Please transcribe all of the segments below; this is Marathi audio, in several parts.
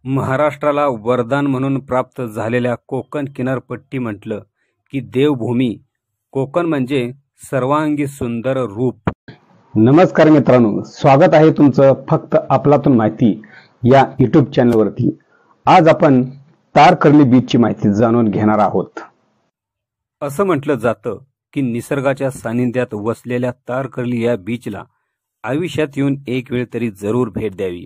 महाराष्ट्राला वरदान म्हणून प्राप्त झालेल्या कोकण किनारपट्टी म्हटलं की देवभूमी. कोकण म्हणजे सर्वांगी सुंदर रूप. नमस्कार मित्रांनो, स्वागत आहे तुमचं फक्त आपलातून माहिती या यूट्यूब चॅनलवरती. आज आपण तारकर्ली बीचची माहिती जाणून घेणार आहोत. असं म्हटलं जातं की निसर्गाच्या सानिध्यात वसलेल्या तारकर्ली या बीचला आयुष्यात येऊन एक वेळ तरी जरूर भेट द्यावी.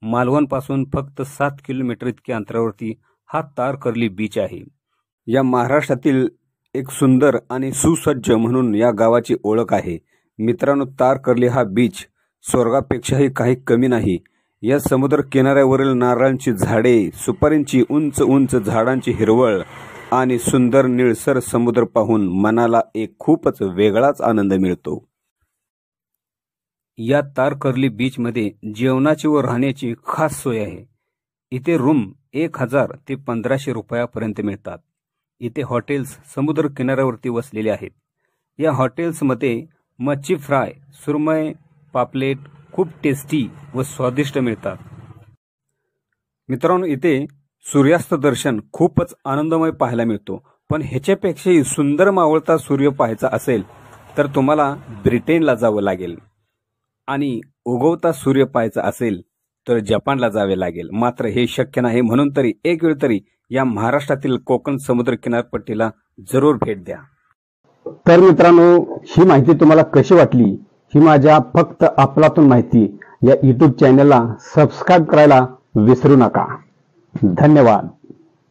मालवणपासून फक्त 7 किलोमीटर इतक्या अंतरावरती हा तारकर्ली बीच आहे. या महाराष्ट्रातील एक सुंदर आणि सुसज्ज म्हणून या गावाची ओळख आहे. मित्रांनो, तारकर्ली हा बीच स्वर्गापेक्षाही काही कमी नाही. या समुद्र किनाऱ्यावरील नारळांची झाडे, सुपारींची उंच उंच झाडांची हिरवळ आणि सुंदर निळसर समुद्र पाहून मनाला एक खूपच वेगळाच आनंद मिळतो. या तारकर्ली बीच मध्ये जेवणाची व राहण्याची खास सोय आहे. इथे रूम 1000 ते 1500 रुपयापर्यंत मिळतात. इथे हॉटेल्स समुद्र किनाऱ्यावरती वसलेले आहेत. या हॉटेल्समध्ये मच्छी फ्राय, सुरमई, पापलेट खूप टेस्टी व स्वादिष्ट मिळतात. मित्रांनो, इथे सूर्यास्त दर्शन खूपच आनंदमय पाहायला मिळतो. पण ह्याच्यापेक्षाही सुंदर मावळता सूर्य पाहायचा असेल तर तुम्हाला ब्रिटनला जावं लागेल आणि उगवता सूर्य पाहायचा असेल तर जपानला जावे लागेल. मात्र हे शक्य नाही. म्हणून तरी एक वेळ तरी या महाराष्ट्रातील कोकण समुद्र किनारपट्टीला जरूर भेट द्या. तर मित्रांनो, ही माहिती तुम्हाला कशी वाटली? ही माझ्या फक्त आपलातून माहिती या यूट्यूब चॅनलला सबस्क्राईब करायला विसरू नका. धन्यवाद.